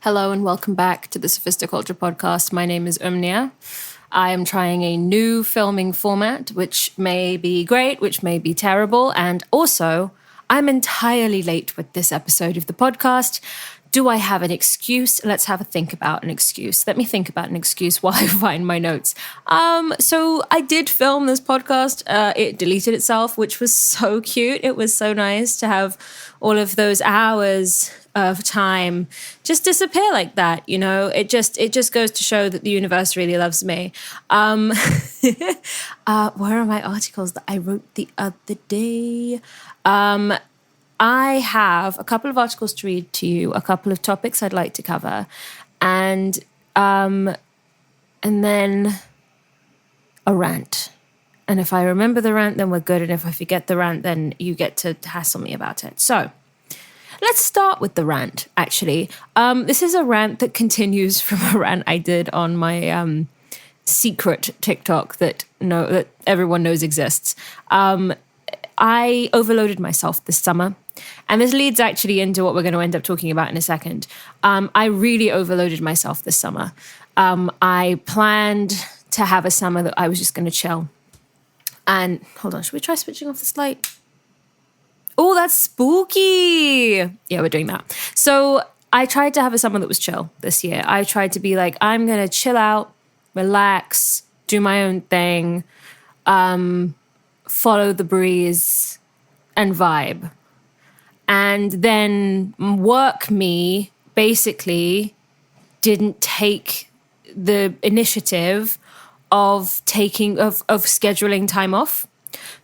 Hello and welcome back to the Sophisticulture podcast. My name is Umnia. I am trying a new filming format, which may be great, which may be terrible. And also, I'm entirely late with this episode of the podcast. Do I have an excuse? Let's have a think about an excuse. Let me think about an excuse while I find my notes. So I did film this podcast. It deleted itself, which was so cute. It was so nice to have all of those hours of time just disappear like that. You know, it just goes to show that the universe really loves me. Where are my articles that I wrote the other day? I have a couple of articles to read to you, a couple of topics I'd like to cover, and then a rant. And if I remember the rant, then we're good. And if I forget the rant, then you get to hassle me about it. So let's start with the rant, actually. This is a rant that continues from a rant I did on my secret TikTok that everyone knows exists. I overloaded myself this summer. And this leads actually into what we're going to end up talking about in a second. I really overloaded myself this summer. I planned to have a summer that I was just going to chill. And hold on, should we try switching off this light? Oh, that's spooky. Yeah, we're doing that. So I tried to have a summer that was chill this year. I tried to be like, I'm going to chill out, relax, do my own thing, follow the breeze, and vibe. And then work me basically didn't take the initiative of scheduling time off.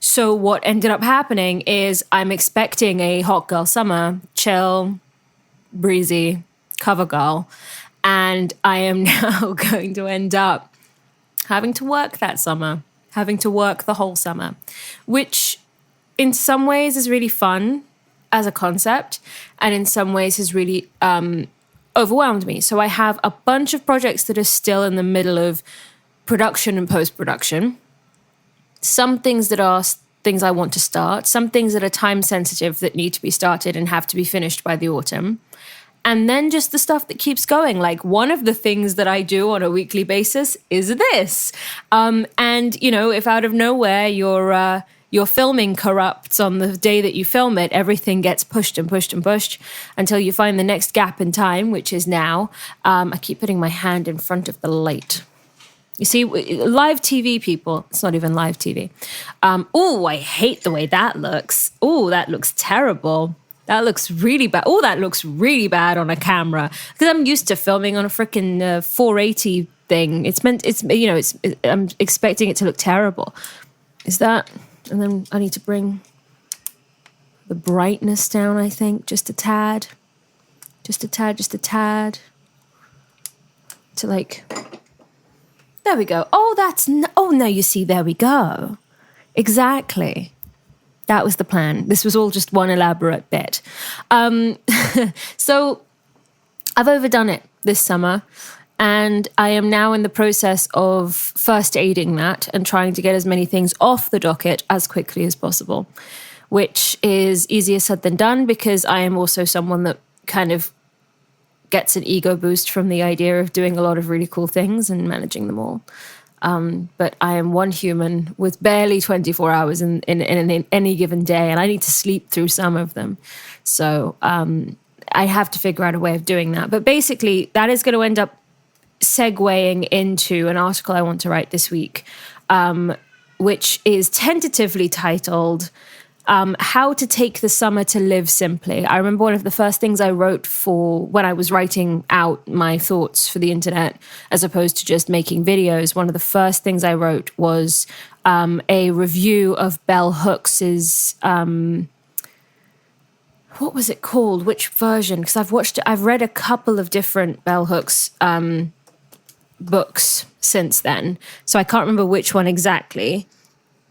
So what ended up happening is I'm expecting a hot girl summer, chill, breezy, cover girl. And I am now going to end up having to work that summer, having to work the whole summer, which in some ways is really fun as a concept, and in some ways has really overwhelmed me. So I have a bunch of projects that are still in the middle of production and post-production. Some things that are things I want to start, some things that are time sensitive that need to be started and have to be finished by the autumn. And then just the stuff that keeps going. Like one of the things that I do on a weekly basis is this. And, you know, if out of nowhere your filming corrupts on the day that you film it, everything gets pushed and pushed and pushed until you find the next gap in time, which is now. I keep putting my hand in front of the light. You see, live TV people, it's not even live TV. I hate the way that looks. Oh, that looks terrible. That looks really bad. Oh, that looks really bad on a camera. Because I'm used to filming on a freaking 480 thing. I'm expecting it to look terrible. Is that... And then I need to bring the brightness down, I think, just a tad. To like, there we go. Now you see, there we go. Exactly. That was the plan. This was all just one elaborate bit. So I've overdone it this summer. And I am now in the process of first aiding that and trying to get as many things off the docket as quickly as possible, which is easier said than done because I am also someone that kind of gets an ego boost from the idea of doing a lot of really cool things and managing them all. But I am one human with barely 24 hours in any given day, and I need to sleep through some of them. So I have to figure out a way of doing that. But basically, that is going to end up segueing into an article I want to write this week, which is tentatively titled How to Take the Summer to Live Simply. I remember one of the first things I wrote for when I was writing out my thoughts for the internet, as opposed to just making videos. One of the first things I wrote was a review of Bell Hooks's what was it called? Which version? Because I've read a couple of different Bell Hooks books since then, so I can't remember which one exactly.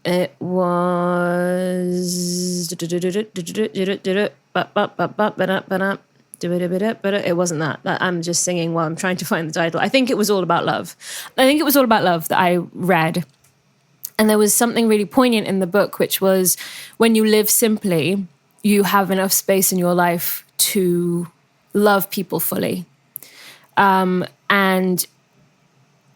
It was it wasn't that. I'm just singing while I'm trying to find the title. I think it was All About Love. That I read, and there was something really poignant in the book, which was when you live simply, you have enough space in your life to love people fully. And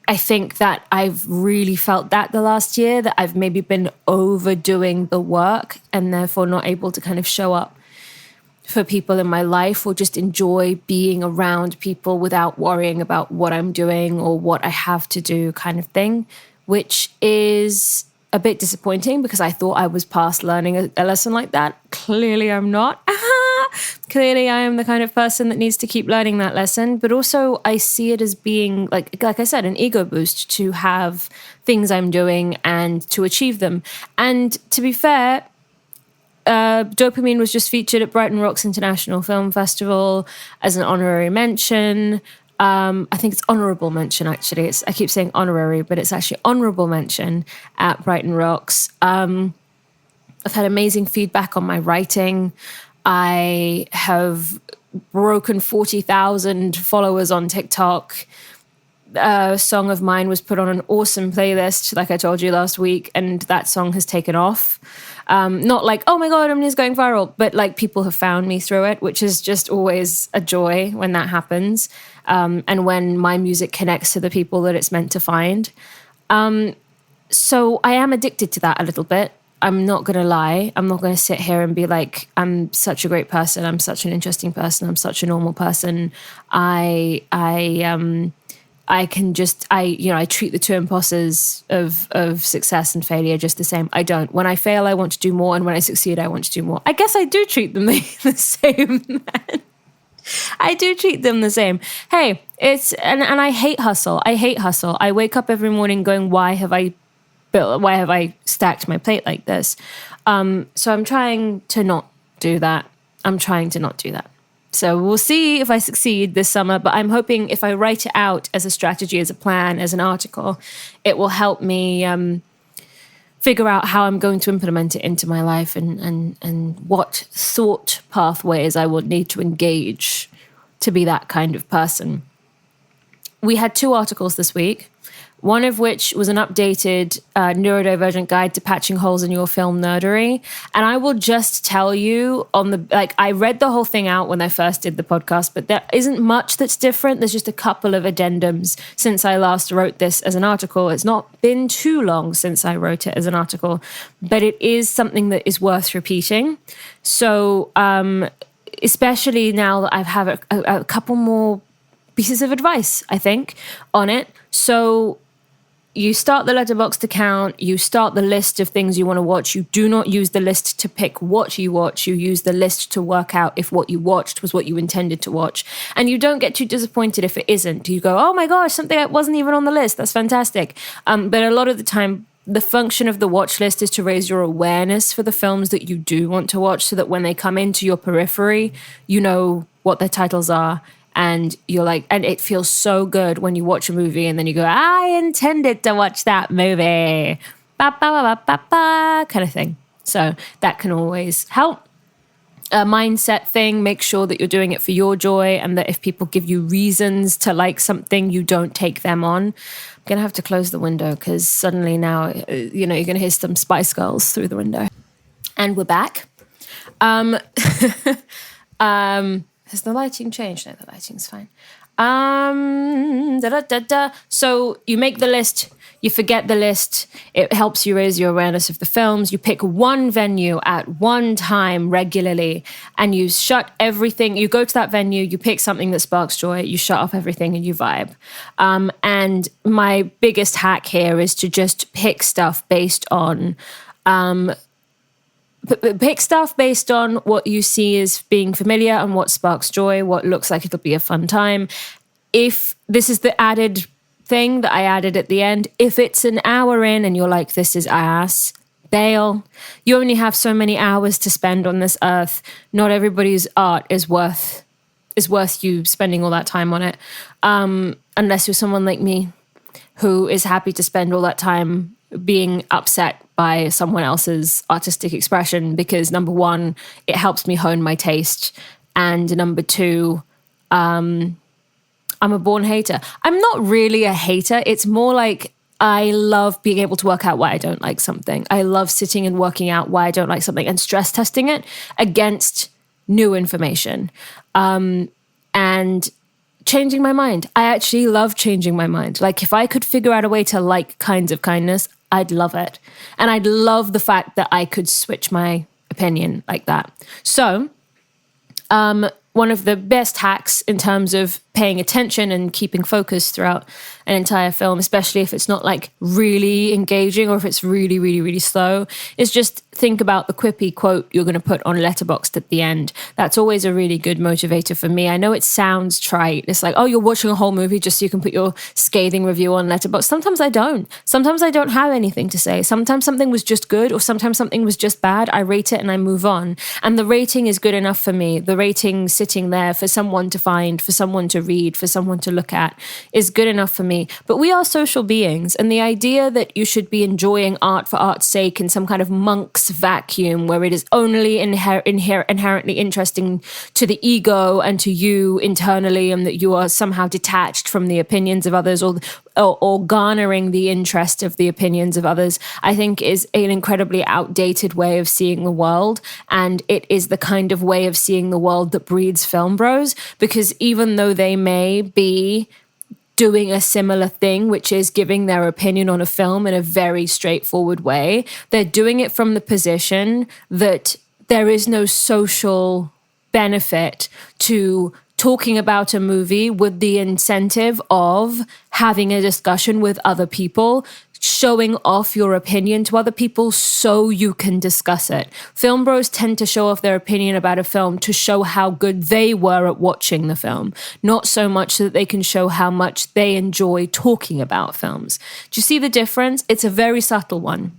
I think that I've really felt that the last year, that I've maybe been overdoing the work and therefore not able to kind of show up for people in my life or just enjoy being around people without worrying about what I'm doing or what I have to do kind of thing, which is a bit disappointing because I thought I was past learning a lesson like that. Clearly I'm not. Clearly I am the kind of person that needs to keep learning that lesson, but also I see it as being, like I said, an ego boost to have things I'm doing and to achieve them. And to be fair, Dopamine was just featured at Brighton Rocks International Film Festival as an honorary mention. I think it's honorable mention, actually. I keep saying honorary, but it's actually honorable mention at Brighton Rocks. I've had amazing feedback on my writing. I have broken 40,000 followers on TikTok. A song of mine was put on an awesome playlist, like I told you last week, and that song has taken off. Not like, oh my God, Omnia's going viral, but like people have found me through it, which is just always a joy when that happens. And when my music connects to the people that it's meant to find. So I am addicted to that a little bit. I'm not going to lie. I'm not going to sit here and be like, I'm such a great person. I'm such an interesting person. I'm such a normal person. I treat the two imposters of success and failure just the same. I don't. When I fail, I want to do more. And when I succeed, I want to do more. I guess I do treat them the same. I do treat them the same. Hey, and I hate hustle. I wake up every morning going, why have I stacked my plate like this? So I'm trying to not do that. So we'll see if I succeed this summer, but I'm hoping if I write it out as a strategy, as a plan, as an article, it will help me figure out how I'm going to implement it into my life and what thought pathways I will need to engage to be that kind of person. We had 2 articles this week. One of which was an updated neurodivergent guide to patching holes in your film nerdery. And I will just tell you I read the whole thing out when I first did the podcast, but there isn't much that's different. There's just a couple of addendums since I last wrote this as an article. It's not been too long since I wrote it as an article, but it is something that is worth repeating. So especially now that I have a couple more pieces of advice, I think, on it. So you start the Letterboxd account, you start the list of things you want to watch. You do not use the list to pick what you watch. You use the list to work out if what you watched was what you intended to watch. And you don't get too disappointed if it isn't. You go, oh my gosh, something that wasn't even on the list. That's fantastic. But a lot of the time, the function of the watch list is to raise your awareness for the films that you do want to watch so that when they come into your periphery, you know what their titles are. And you're like, and it feels so good when you watch a movie and then you go, I intended to watch that movie, ba, ba, ba, ba, ba, kind of thing. So that can always help. A mindset thing, make sure that you're doing it for your joy and that if people give you reasons to like something, you don't take them on. I'm going to have to close the window because suddenly now, you're going to hear some Spice Girls through the window. And we're back. Has the lighting changed? No, the lighting's fine. So you make the list, you forget the list. It helps you raise your awareness of the films. You pick one venue at one time regularly and you shut everything. You go to that venue, you pick something that sparks joy, you shut off everything and you vibe. And my biggest hack here is to just pick stuff based on what you see as being familiar and what sparks joy, what looks like it'll be a fun time. If this is the added thing that I added at the end, if it's an hour in and you're like, this is ass, bail. You only have so many hours to spend on this earth. Not everybody's art is worth you spending all that time on it. Unless you're someone like me who is happy to spend all that time being upset by someone else's artistic expression because, number one, it helps me hone my taste, and number two, I'm a born hater. I'm not really a hater. It's more like I love being able to work out why I don't like something. I love sitting and working out why I don't like something and stress testing it against new information. And changing my mind. I actually love changing my mind. Like if I could figure out a way to like kinds of kindness, I'd love it. And I'd love the fact that I could switch my opinion like that. So, one of the best hacks in terms of paying attention and keeping focus throughout an entire film, especially if it's not like really engaging or if it's really, really, really slow, is just think about the quippy quote you're going to put on Letterboxd at the end. That's always a really good motivator for me. I know it sounds trite. It's like, oh, you're watching a whole movie just so you can put your scathing review on Letterboxd. Sometimes I don't. Sometimes I don't have anything to say. Sometimes something was just good or sometimes something was just bad. I rate it and I move on. And the rating is good enough for me. The rating sitting there for someone to find, for someone to read, for someone to look at is good enough for me. But we are social beings, and the idea that you should be enjoying art for art's sake in some kind of monk's vacuum where it is only inherently interesting to the ego and to you internally, and that you are somehow detached from the opinions of others or garnering the interest of the opinions of others, I think is an incredibly outdated way of seeing the world. And it is the kind of way of seeing the world that breeds film bros, because even though they may be doing a similar thing, which is giving their opinion on a film in a very straightforward way, they're doing it from the position that there is no social benefit to talking about a movie with the incentive of having a discussion with other people, showing off your opinion to other people so you can discuss it. Film bros tend to show off their opinion about a film to show how good they were at watching the film, not so much so that they can show how much they enjoy talking about films. Do you see the difference? It's a very subtle one.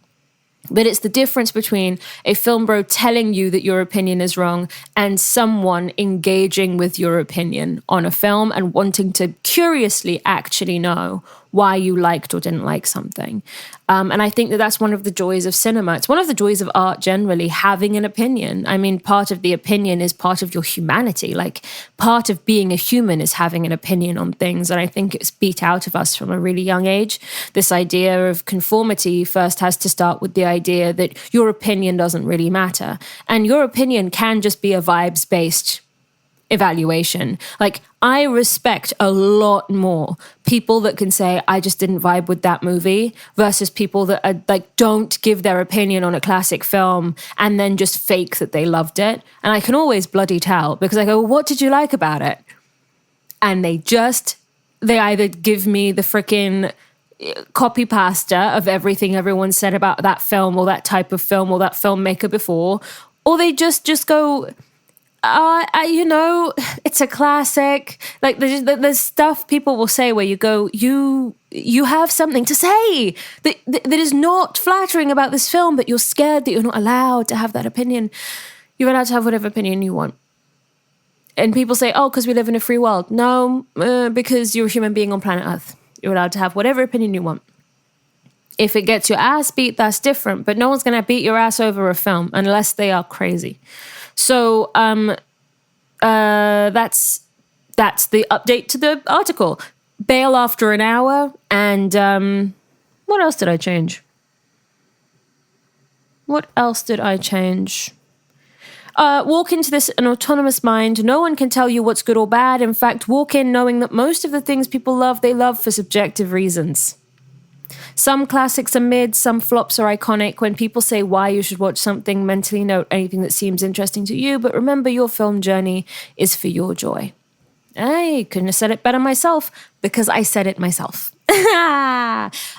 But it's the difference between a film bro telling you that your opinion is wrong and someone engaging with your opinion on a film and wanting to curiously actually know why you liked or didn't like something. And I think that that's one of the joys of cinema. It's one of the joys of art generally, having an opinion. I mean, part of the opinion is part of your humanity. Like, part of being a human is having an opinion on things. And I think it's beat out of us from a really young age. This idea of conformity first has to start with the idea that your opinion doesn't really matter. And your opinion can just be a vibes-based evaluation. Like, I respect a lot more people that can say, I just didn't vibe with that movie, versus people that are, like, don't give their opinion on a classic film and then just fake that they loved it. And I can always bloody tell, because I go, well, what did you like about it? And they either give me the freaking copy pasta of everything everyone said about that film or that type of film or that filmmaker before, or they just go, it's a classic. Like, there's stuff people will say where you go, you have something to say that is not flattering about this film, but you're scared that you're not allowed to have that opinion. You're allowed to have whatever opinion you want. And people say, oh, because we live in a free world. No, because you're a human being on planet Earth. You're allowed to have whatever opinion you want. If it gets your ass beat, that's different. But no one's going to beat your ass over a film unless they are crazy. So that's the update to the article. Bail after an hour. And what else did I change? Walk into this an autonomous mind. No one can tell you what's good or bad. In fact, walk in knowing that most of the things people love, they love for subjective reasons. Some classics are mid, some flops are iconic. When people say why you should watch something, mentally note anything that seems interesting to you, but remember your film journey is for your joy. I couldn't have said it better myself, because I said it myself.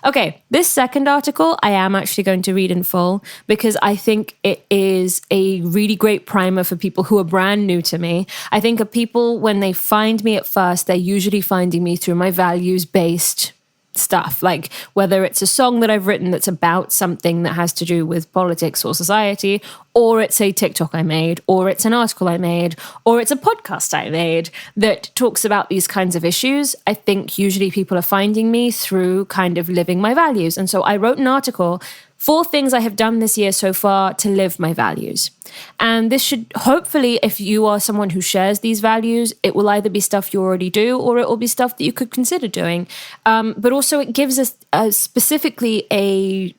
Okay, this second article I am actually going to read in full, because I think it is a really great primer for people who are brand new to me. I think of people, when they find me at first, they're usually finding me through my values-based stuff, like whether it's a song that I've written that's about something that has to do with politics or society, or it's a TikTok I made, or it's an article I made, or it's a podcast I made that talks about these kinds of issues. I think usually people are finding me through kind of living my values. And so I wrote an article, 4 things I have done this year so far to live my values. And this should, hopefully, if you are someone who shares these values, it will either be stuff you already do, or it will be stuff that you could consider doing. But also it gives us specifically a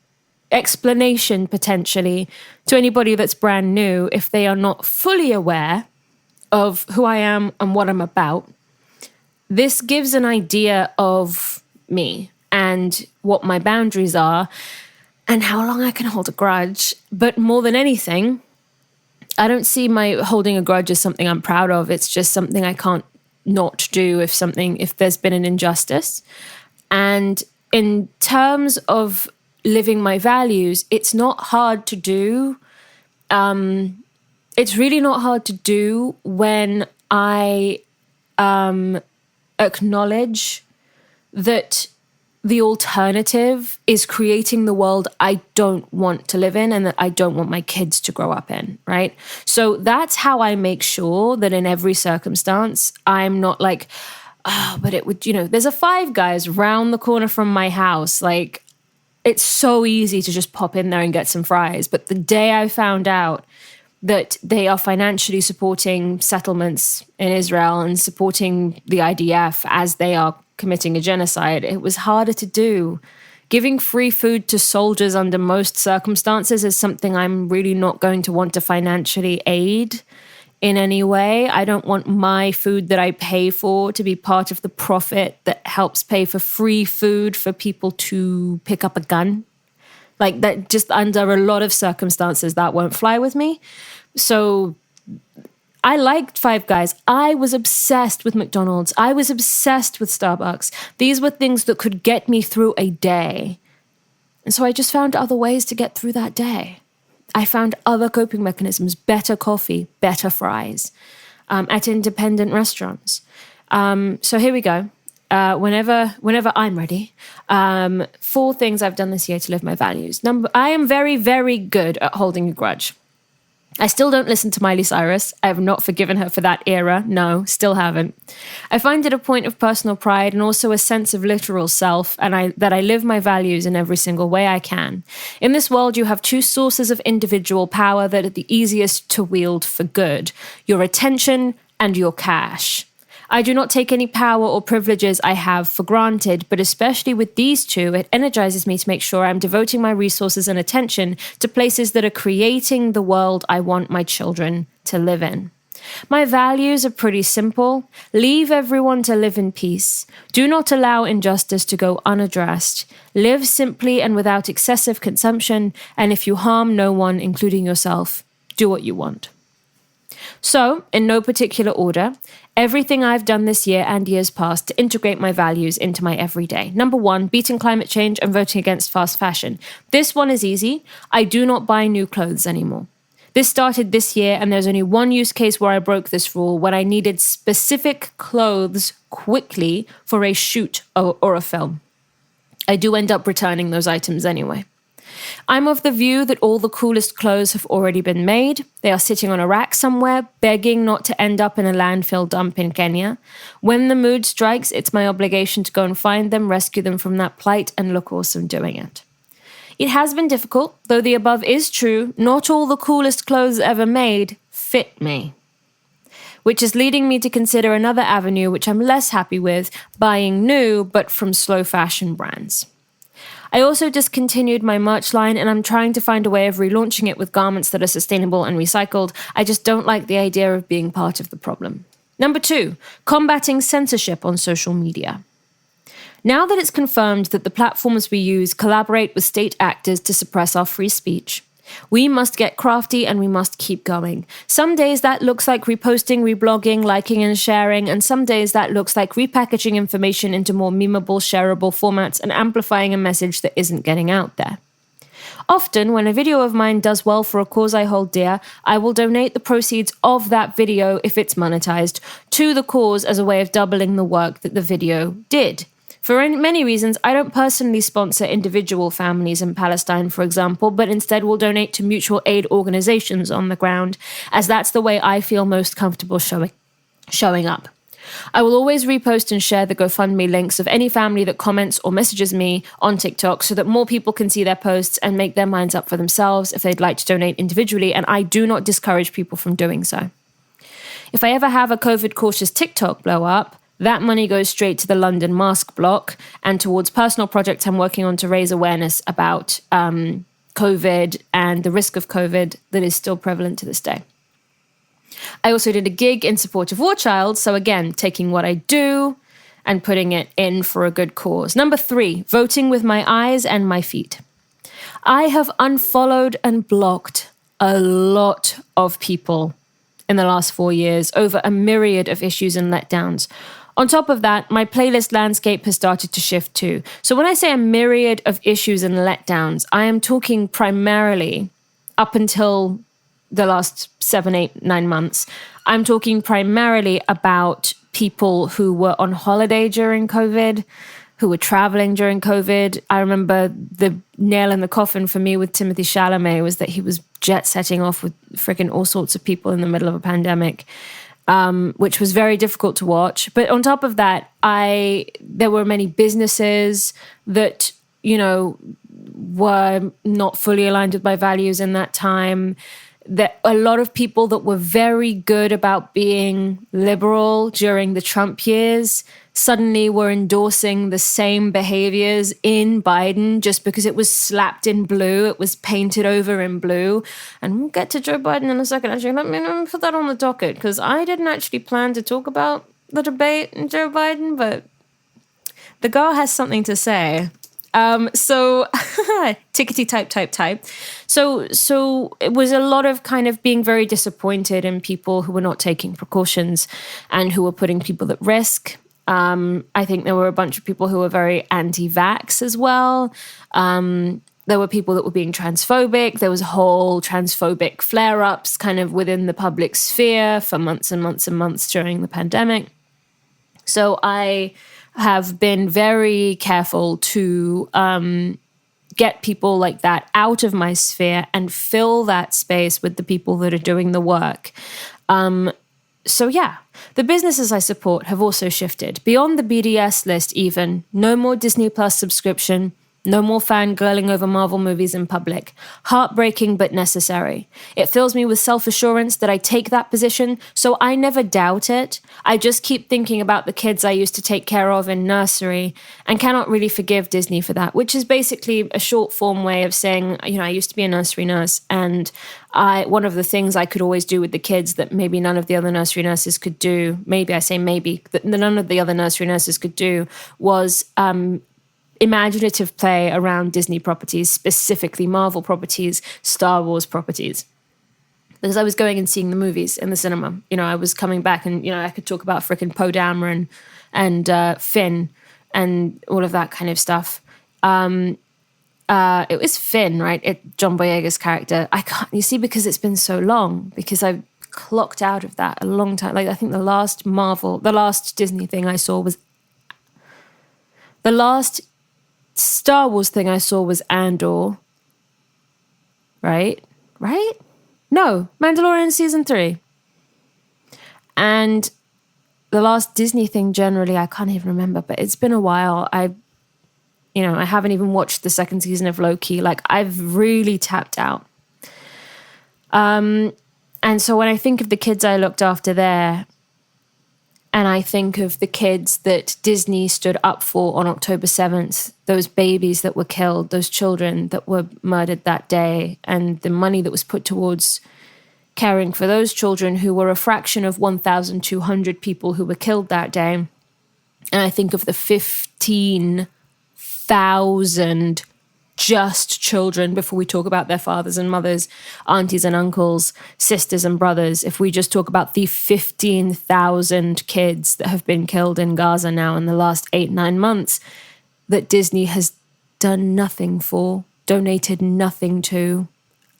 explanation, potentially, to anybody that's brand new, if they are not fully aware of who I am and what I'm about. this gives an idea of me and what my boundaries are and how long I can hold a grudge. But more than anything, I don't see my holding a grudge as something I'm proud of. It's just something I can't not do if there's been an injustice. And in terms of living my values, it's not hard to do. It's really not hard to do when I acknowledge that the alternative is creating the world I don't want to live in and that I don't want my kids to grow up in, right? So that's how I make sure that in every circumstance, I'm not like, oh, but it would, there's a Five Guys round the corner from my house. Like, it's so easy to just pop in there and get some fries. But the day I found out that they are financially supporting settlements in Israel and supporting the IDF as they are committing a genocide, it was harder to do. Giving free food to soldiers under most circumstances is something I'm really not going to want to financially aid in any way. I don't want my food that I pay for to be part of the profit that helps pay for free food for people to pick up a gun. Like that, just under a lot of circumstances, that won't fly with me. So I liked Five Guys. I was obsessed with McDonald's. I was obsessed with Starbucks. These were things that could get me through a day. And so I just found other ways to get through that day. I found other coping mechanisms, better coffee, better fries, at independent restaurants. So here we go. Whenever I'm ready, 4 things I've done this year to live my values. I am very, very good at holding a grudge. I still don't listen to Miley Cyrus. I have not forgiven her for that era. No, still haven't. I find it a point of personal pride and also a sense of literal self, and that I live my values in every single way I can. In this world, you have 2 sources of individual power that are the easiest to wield for good: your attention and your cash. I do not take any power or privileges I have for granted, but especially with these 2, it energizes me to make sure I'm devoting my resources and attention to places that are creating the world I want my children to live in. My values are pretty simple. Leave everyone to live in peace. Do not allow injustice to go unaddressed. Live simply and without excessive consumption, and if you harm no one, including yourself, do what you want. So, in no particular order, everything I've done this year and years past to integrate my values into my everyday. Number 1, beating climate change and voting against fast fashion. This one is easy. I do not buy new clothes anymore. This started this year, and there's only one use case where I broke this rule, when I needed specific clothes quickly for a shoot or a film. I do end up returning those items anyway. I'm of the view that all the coolest clothes have already been made. They are sitting on a rack somewhere, begging not to end up in a landfill dump in Kenya. When the mood strikes, it's my obligation to go and find them, rescue them from that plight, and look awesome doing it. It has been difficult, though the above is true. Not all the coolest clothes ever made fit me, which is leading me to consider another avenue which I'm less happy with, buying new, but from slow fashion brands. I also discontinued my merch line, and I'm trying to find a way of relaunching it with garments that are sustainable and recycled. I just don't like the idea of being part of the problem. Number 2, combating censorship on social media. Now that it's confirmed that the platforms we use collaborate with state actors to suppress our free speech, we must get crafty and we must keep going. Some days that looks like reposting, reblogging, liking and sharing, and some days that looks like repackaging information into more memeable, shareable formats and amplifying a message that isn't getting out there. Often, when a video of mine does well for a cause I hold dear, I will donate the proceeds of that video, if it's monetized, to the cause as a way of doubling the work that the video did. For many reasons, I don't personally sponsor individual families in Palestine, for example, but instead will donate to mutual aid organizations on the ground, as that's the way I feel most comfortable showing up. I will always repost and share the GoFundMe links of any family that comments or messages me on TikTok so that more people can see their posts and make their minds up for themselves if they'd like to donate individually, and I do not discourage people from doing so. If I ever have a COVID-cautious TikTok blow up, that money goes straight to the London mask block and towards personal projects I'm working on to raise awareness about COVID and the risk of COVID that is still prevalent to this day. I also did a gig in support of War Child, so again, taking what I do and putting it in for a good cause. Number 3, voting with my eyes and my feet. I have unfollowed and blocked a lot of people in the last 4 years over a myriad of issues and letdowns. On top of that, my playlist landscape has started to shift too. So when I say a myriad of issues and letdowns, I am talking primarily up until the last 7, 8, 9 months. I'm talking primarily about people who were on holiday during COVID, who were traveling during COVID. I remember the nail in the coffin for me with Timothy Chalamet was that he was jet setting off with freaking all sorts of people in the middle of a pandemic, which was very difficult to watch. But on top of that, there were many businesses that, were not fully aligned with my values in that time. That a lot of people that were very good about being liberal during the Trump years suddenly were endorsing the same behaviors in Biden just because it was slapped in blue, it was painted over in blue. And we'll get to Joe Biden in a second. Actually, let me put that on the docket because I didn't actually plan to talk about the debate in Joe Biden, but the girl has something to say. So tickety type. So it was a lot of kind of being very disappointed in people who were not taking precautions and who were putting people at risk. I think there were a bunch of people who were very anti-vax as well. There were people that were being transphobic. There was whole transphobic flare-ups kind of within the public sphere for months and months and months during the pandemic. So I have been very careful to get people like that out of my sphere and fill that space with the people that are doing the work. So yeah, the businesses I support have also shifted. Beyond the BDS list even, no more Disney Plus subscription, no more fangirling over Marvel movies in public. Heartbreaking but necessary. It fills me with self-assurance that I take that position, so I never doubt it. I just keep thinking about the kids I used to take care of in nursery and cannot really forgive Disney for that, which is basically a short form way of saying, I used to be a nursery nurse, and one of the things I could always do with the kids that maybe none of the other nursery nurses could do, that none of the other nursery nurses could do, was imaginative play around Disney properties, specifically Marvel properties, Star Wars properties. Because I was going and seeing the movies in the cinema. I was coming back and, I could talk about frickin' Poe Dameron and Finn and all of that kind of stuff. It was Finn, right? John Boyega's character. I can't, because it's been so long, because I've clocked out of that a long time. I think the last Disney thing I saw was, the last Star Wars thing I saw was Andor. Right? No, Mandalorian season 3. And the last Disney thing generally, I can't even remember, but it's been a while. I haven't even watched the second season of Loki. I've really tapped out. And so when I think of the kids I looked after there, and I think of the kids that Disney stood up for on October 7th, those babies that were killed, those children that were murdered that day, and the money that was put towards caring for those children who were a fraction of 1,200 people who were killed that day. And I think of the 15,000 just children, before we talk about their fathers and mothers, aunties and uncles, sisters and brothers. If we just talk about the 15,000 kids that have been killed in Gaza now in the last 8-9 months, that Disney has done nothing for, donated nothing to,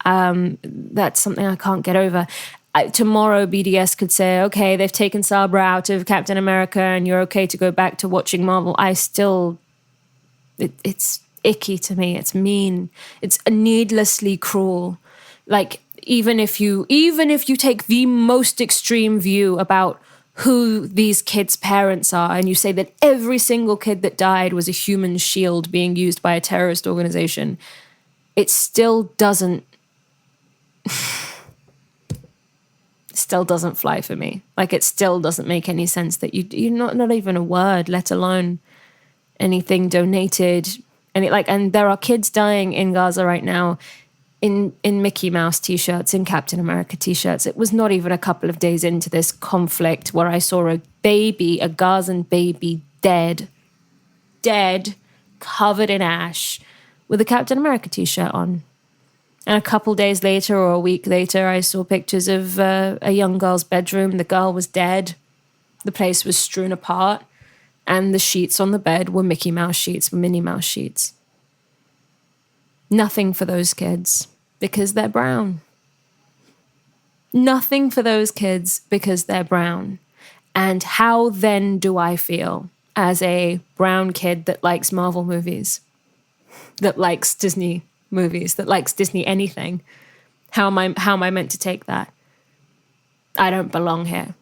that's something I can't get over. Tomorrow BDS could say, okay, they've taken Sabra out of Captain America and you're okay to go back to watching Marvel. It's icky to me. It's mean. It's needlessly cruel. Even if you take the most extreme view about who these kids' parents are, and you say that every single kid that died was a human shield being used by a terrorist organization, it still doesn't fly for me. It still doesn't make any sense that you're not even a word, let alone anything donated. And there are kids dying in Gaza right now in Mickey Mouse t-shirts, in Captain America t-shirts. It was not even a couple of days into this conflict where I saw a Gazan baby dead, covered in ash, with a Captain America t-shirt on. And a couple days later or a week later, I saw pictures of a young girl's bedroom. The girl was dead. The place was strewn apart. And the sheets on the bed were Mickey Mouse sheets, Minnie Mouse sheets. Nothing for those kids because they're brown. Nothing for those kids because they're brown. And how then do I feel as a brown kid that likes Marvel movies, that likes Disney movies, that likes Disney anything? How am I meant to take that? I don't belong here.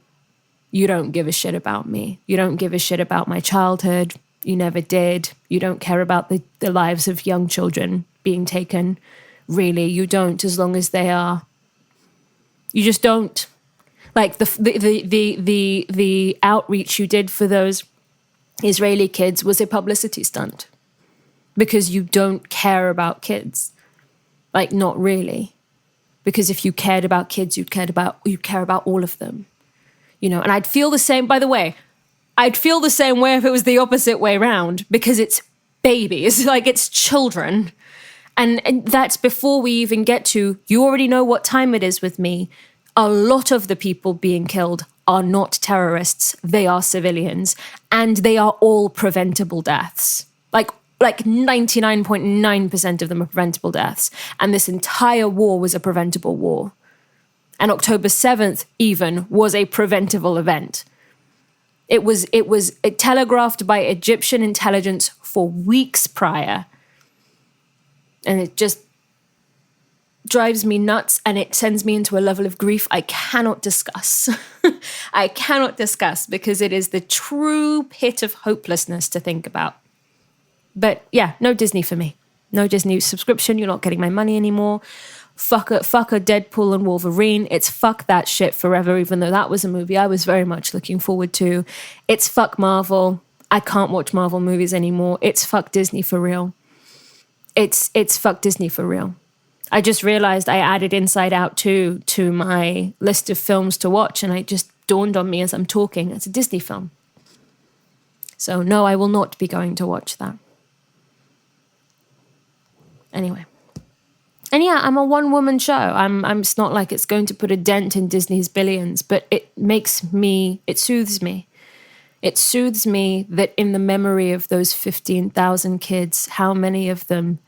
You don't give a shit about me. You don't give a shit about my childhood. You never did. You don't care about the lives of young children being taken. Really, you don't, as long as they are. You just don't. Like the outreach you did for those Israeli kids was a publicity stunt because you don't care about kids. Like, not really. Because if you cared about kids, you'd care about all of them. You know, and I'd feel the same, by the way, I'd feel the same way if it was the opposite way around, because it's babies, like it's children. And that's before we even get to, you already know what time it is with me. A lot of the people being killed are not terrorists. They are civilians. And they are all preventable deaths. Like 99.9% of them are preventable deaths. And this entire war was a preventable war. And October 7th even was a preventable event. It was telegraphed by Egyptian intelligence for weeks prior. And it just drives me nuts, and it sends me into a level of grief I cannot discuss. I cannot discuss, because it is the true pit of hopelessness to think about. But yeah, no Disney for me. No Disney subscription. You're not getting my money anymore. Fuck a Deadpool and Wolverine. It's fuck that shit forever, even though that was a movie I was very much looking forward to. It's fuck Marvel. I can't watch Marvel movies anymore. It's fuck Disney for real. It's fuck Disney for real. I just realized I added Inside Out 2 to my list of films to watch, and it just dawned on me as I'm talking. It's a Disney film. So no, I will not be going to watch that. Anyway. And yeah, I'm a one-woman show. It's not like it's going to put a dent in Disney's billions, but it soothes me. It soothes me that in the memory of those 15,000 kids, how many of them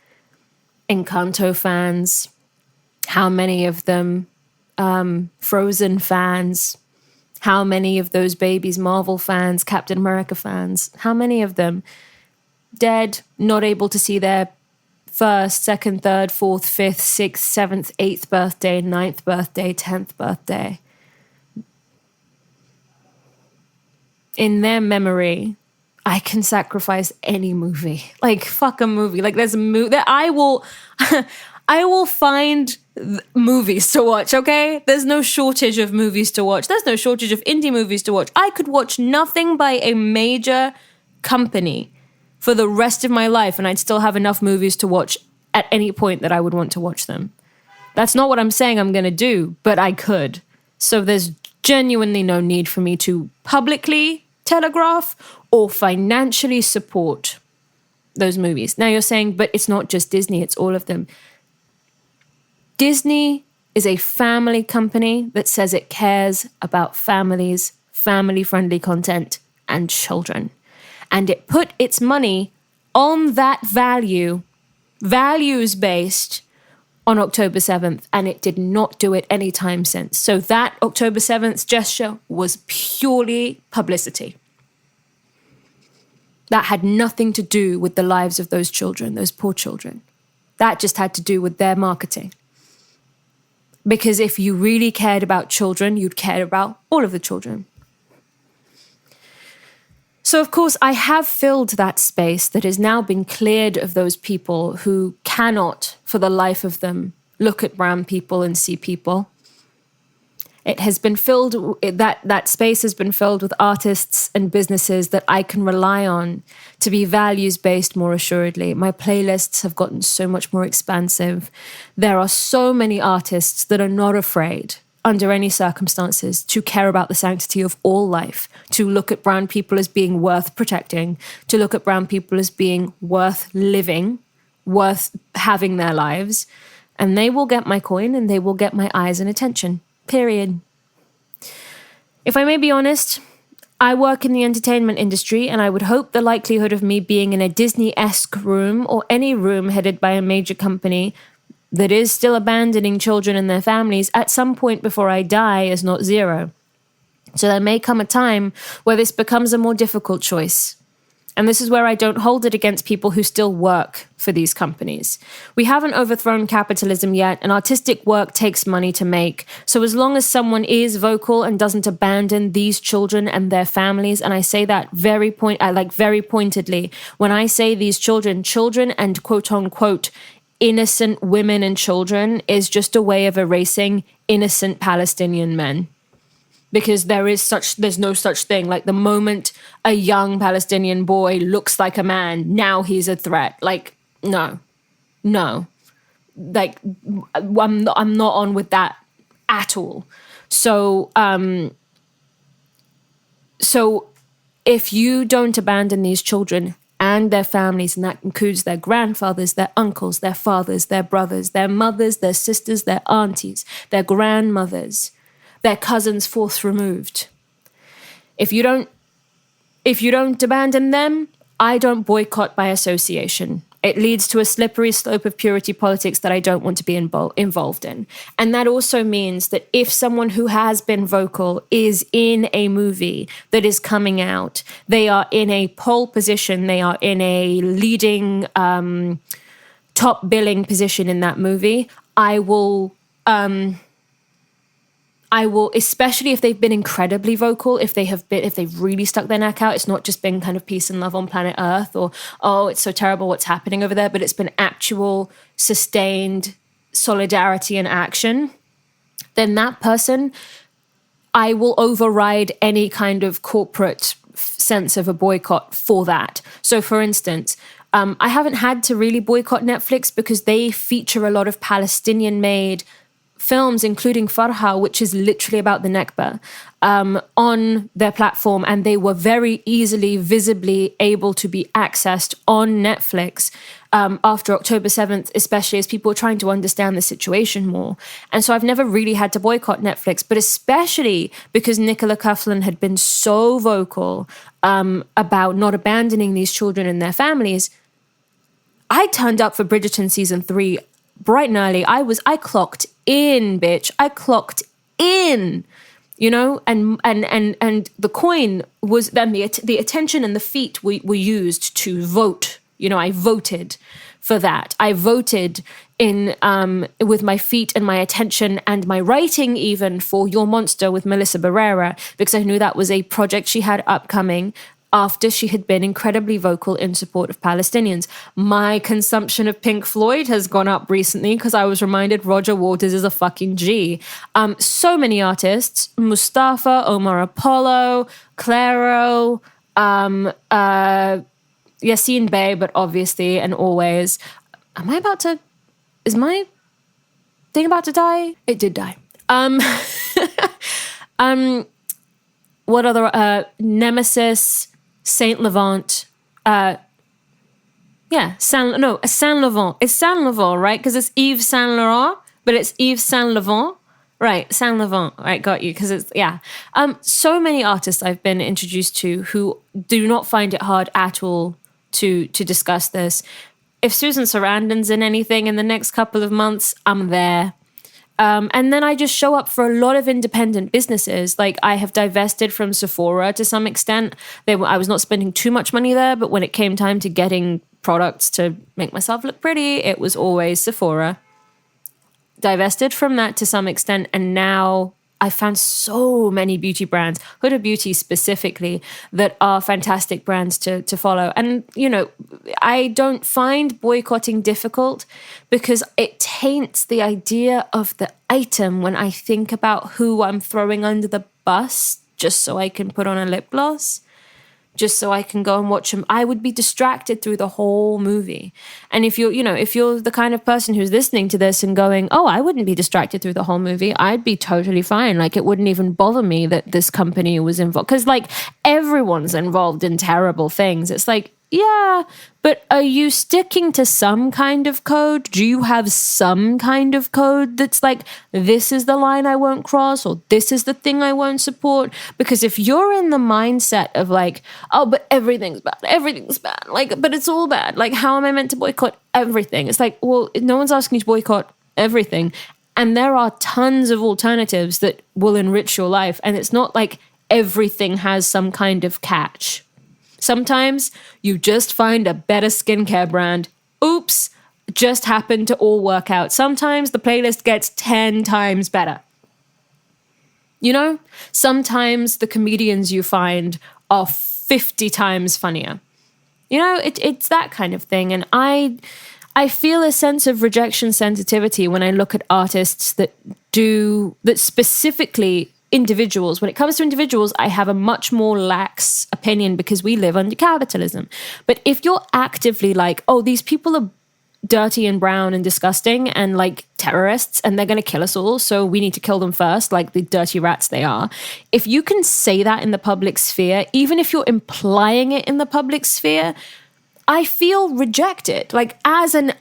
Encanto fans, how many of them Frozen fans, how many of those babies Marvel fans, Captain America fans, how many of them dead, not able to see their first, second, third, fourth, fifth, sixth, seventh, eighth birthday, ninth birthday, 10th birthday. In their memory, I can sacrifice any movie. Like, fuck a movie. Like, there's a movie that I will find movies to watch, okay? There's no shortage of movies to watch. There's no shortage of indie movies to watch. I could watch nothing by a major company for the rest of my life, and I'd still have enough movies to watch at any point that I would want to watch them. That's not what I'm saying I'm going to do, but I could. So there's genuinely no need for me to publicly telegraph or financially support those movies. Now you're saying, but it's not just Disney, it's all of them. Disney is a family company that says it cares about families, family-friendly content, and children. And it put its money on that values-based, on October 7th, and it did not do it any time since. So that October 7th gesture was purely publicity. That had nothing to do with the lives of those children, those poor children. That just had to do with their marketing. Because if you really cared about children, you'd care about all of the children. So, of course, I have filled that space that has now been cleared of those people who cannot, for the life of them, look at brown people and see people. It has been filled, that space has been filled with artists and businesses that I can rely on to be values-based more assuredly. My playlists have gotten so much more expansive. There are so many artists that are not afraid under any circumstances, to care about the sanctity of all life, to look at brown people as being worth protecting, to look at brown people as being worth living, worth having their lives. And they will get my coin and they will get my eyes and attention. Period. If I may be honest, I work in the entertainment industry, and I would hope the likelihood of me being in a Disney-esque room or any room headed by a major company that is still abandoning children and their families at some point before I die is not zero. So there may come a time where this becomes a more difficult choice. And this is where I don't hold it against people who still work for these companies. We haven't overthrown capitalism yet, and artistic work takes money to make. So as long as someone is vocal and doesn't abandon these children and their families, and I say that very pointedly, when I say these children and quote unquote innocent women and children is just a way of erasing innocent Palestinian men. Because there's no such thing. Like, the moment a young Palestinian boy looks like a man, now he's a threat. Like, no. Like, I'm not on with that at all. So if you don't abandon these children and their families, and that includes their grandfathers, their uncles, their fathers, their brothers, their mothers, their sisters, their aunties, their grandmothers, their cousins fourth removed. If you don't abandon them, I don't boycott by association. It leads to a slippery slope of purity politics that I don't want to be involved in. And that also means that if someone who has been vocal is in a movie that is coming out, they are in a pole position, they are in a leading top billing position in that movie, I will, especially if they've been incredibly vocal, if they've really stuck their neck out, it's not just been kind of peace and love on planet Earth, or, oh, it's so terrible what's happening over there, but it's been actual sustained solidarity and action, then that person, I will override any kind of corporate sense of a boycott for that. So for instance, I haven't had to really boycott Netflix because they feature a lot of Palestinian-made films, including Farha, which is literally about the Nakba, on their platform, and they were very easily, visibly able to be accessed on Netflix after October 7th, especially as people were trying to understand the situation more. And so I've never really had to boycott Netflix, but especially because Nicola Coughlan had been so vocal about not abandoning these children and their families, I turned up for Bridgerton season 3 bright and early. I clocked in, bitch. I clocked in, you know, and the coin was then the attention and the feet were used to vote. You know, I voted for that. I voted in with my feet and my attention and my writing even for Your Monster with Melissa Barrera, because I knew that was a project she had upcoming after she had been incredibly vocal in support of Palestinians. My consumption of Pink Floyd has gone up recently because I was reminded Roger Waters is a fucking G. So many artists, Mustafa, Omar Apollo, Clairo, Yassine Bey, but obviously and always. Is my thing about to die? It did die. What other, Nemesis, Saint Laurent, Saint Laurent. It's Saint Laurent, right? Because it's Yves Saint Laurent, but it's Yves Saint Laurent. Right, Saint Laurent. Right, got you. Because it's, yeah. So many artists I've been introduced to who do not find it hard at all to discuss this. If Susan Sarandon's in anything in the next couple of months, I'm there. And then I just show up for a lot of independent businesses. Like, I have divested from Sephora to some extent. I was not spending too much money there, but when it came time to getting products to make myself look pretty, it was always Sephora. Divested from that to some extent, and now I found so many beauty brands, Huda Beauty specifically, that are fantastic brands to follow. And, you know, I don't find boycotting difficult because it taints the idea of the item when I think about who I'm throwing under the bus just so I can put on a lip gloss. just so I can go and watch them. I would be distracted through the whole movie. And if you're the kind of person who's listening to this and going, oh, I wouldn't be distracted through the whole movie, I'd be totally fine. Like, it wouldn't even bother me that this company was involved. Because, like, everyone's involved in terrible things. It's like, yeah, but are you sticking to some kind of code? Do you have some kind of code that's like, this is the line I won't cross, or this is the thing I won't support? Because if you're in the mindset of like, oh, but everything's bad, like, but it's all bad, like, how am I meant to boycott everything? It's like, well, no one's asking you to boycott everything. And there are tons of alternatives that will enrich your life. And it's not like everything has some kind of catch. Sometimes you just find a better skincare brand. Oops, just happened to all work out. Sometimes the playlist gets 10 times better. You know, sometimes the comedians you find are 50 times funnier. You know, it's that kind of thing. And I feel a sense of rejection sensitivity when I look at artists that specifically individuals. When it comes to individuals, I have a much more lax opinion because we live under capitalism. But if you're actively like, oh, these people are dirty and brown and disgusting and like terrorists and they're going to kill us all, so we need to kill them first, like the dirty rats they are. If you can say that in the public sphere, even if you're implying it in the public sphere, I feel rejected. Like as an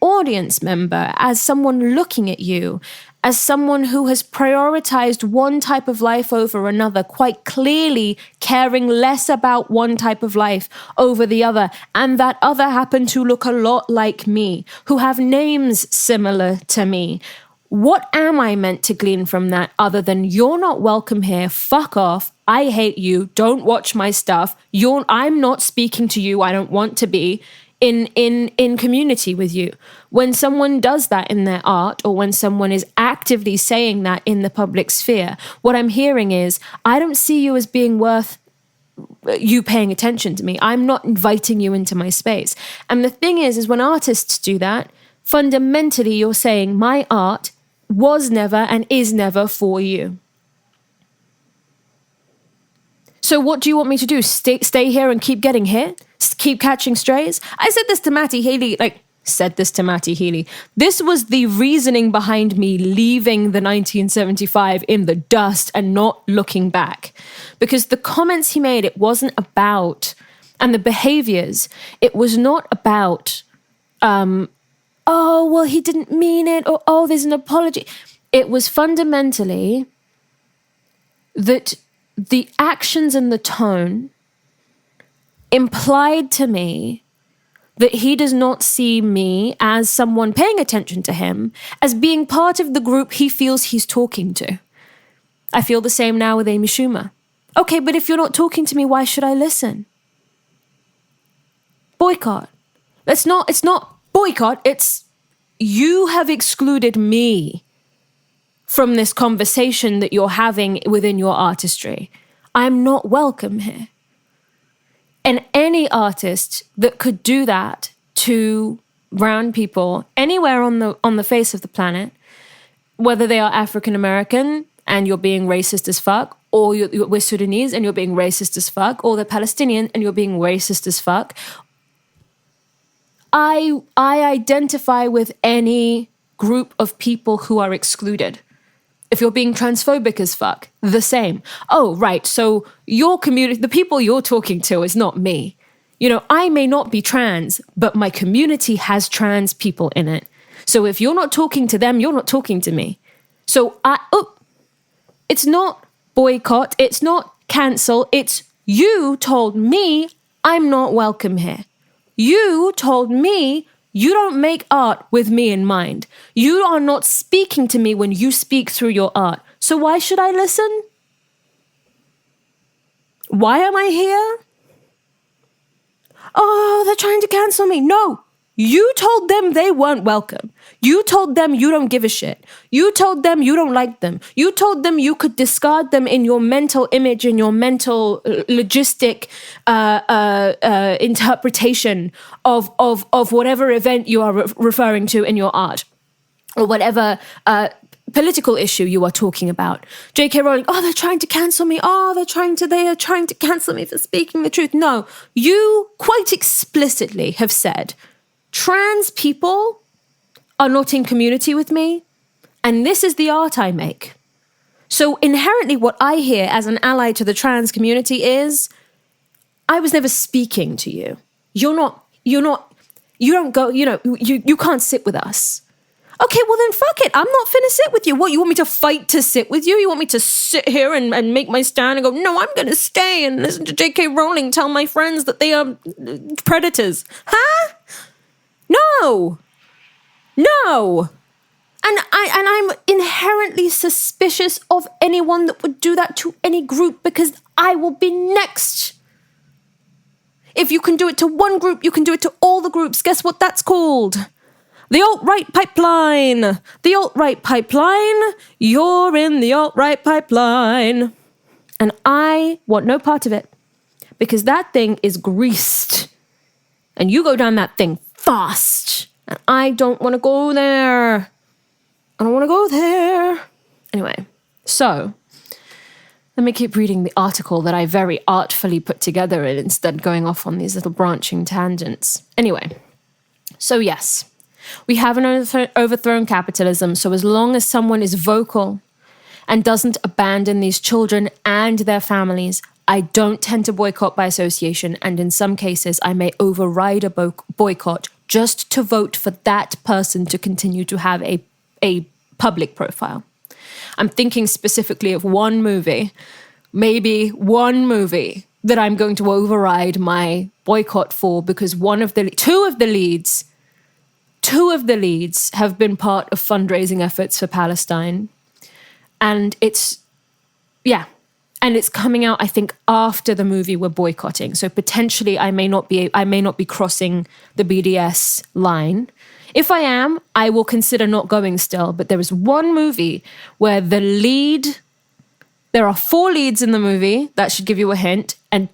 audience member, as someone looking at you, as someone who has prioritized one type of life over another, quite clearly caring less about one type of life over the other, and that other happened to look a lot like me, who have names similar to me. What am I meant to glean from that other than you're not welcome here, fuck off, I hate you, don't watch my stuff, I'm not speaking to you, I don't want to be in community with you. When someone does that in their art, or when someone is actively saying that in the public sphere, what I'm hearing is, I don't see you as being worth you paying attention to me. I'm not inviting you into my space. And the thing is when artists do that, fundamentally you're saying my art was never and is never for you. So what do you want me to do? Stay here and keep getting hit? Keep catching strays? I said this to Matty Healy, This was the reasoning behind me leaving the 1975 in the dust and not looking back. Because the comments he made, it wasn't about, and the behaviors, it was not about, oh, well, he didn't mean it, or, oh, there's an apology. It was fundamentally that the actions and the tone implied to me that he does not see me as someone paying attention to him, as being part of the group he feels he's talking to. I feel the same now with Amy Schumer. Okay, but if you're not talking to me, why should I listen? Boycott. It's not boycott, it's you have excluded me from this conversation that you're having within your artistry. I'm not welcome here. And any artist that could do that to brown people anywhere on the face of the planet, whether they are African American and you're being racist as fuck, or we're Sudanese and you're being racist as fuck, or they're Palestinian and you're being racist as fuck, I identify with any group of people who are excluded. If you're being transphobic as fuck, the same. Oh, right, so your community, the people you're talking to is not me. You know, I may not be trans, but my community has trans people in it. So if you're not talking to them, you're not talking to me. So it's not boycott, it's not cancel, it's you told me I'm not welcome here. You told me you don't make art with me in mind. You are not speaking to me when you speak through your art. So why should I listen? Why am I here? Oh, they're trying to cancel me. No, you told them they weren't welcome. You told them you don't give a shit. You told them you don't like them. You told them you could discard them in your mental image, in your mental logistic interpretation of whatever event you are referring to in your art, or whatever political issue you are talking about. J.K. Rowling, they're trying to cancel me. They are trying to cancel me for speaking the truth. No, you quite explicitly have said, trans people are not in community with me, and this is the art I make. So inherently what I hear as an ally to the trans community is, I was never speaking to you. You don't go, you can't sit with us. Okay, well then fuck it. I'm not finna sit with you. What, you want me to fight to sit with you? You want me to sit here and make my stand and go, no, I'm going to stay and listen to J.K. Rowling tell my friends that they are predators. Huh? No. And I'm inherently suspicious of anyone that would do that to any group because I will be next. If you can do it to one group, you can do it to all the groups. Guess what that's called? The alt-right pipeline. The alt-right pipeline. You're in the alt-right pipeline. And I want no part of it because that thing is greased. And you go down that thing fast. And I don't want to go there. I don't want to go there. Anyway, so let me keep reading the article that I very artfully put together and instead going off on these little branching tangents. Anyway, so yes, we have an overthrown capitalism. So as long as someone is vocal and doesn't abandon these children and their families, I don't tend to boycott by association. And in some cases, I may override a boycott just to vote for that person to continue to have a public profile. I'm thinking specifically of one movie, maybe one movie that I'm going to override my boycott for because two of the leads have been part of fundraising efforts for Palestine. And it's coming out, I think, after the movie we're boycotting. So potentially I may not be crossing the BDS line. If I am, I will consider not going still. But there is one movie where there are 4 leads in the movie, that should give you a hint, and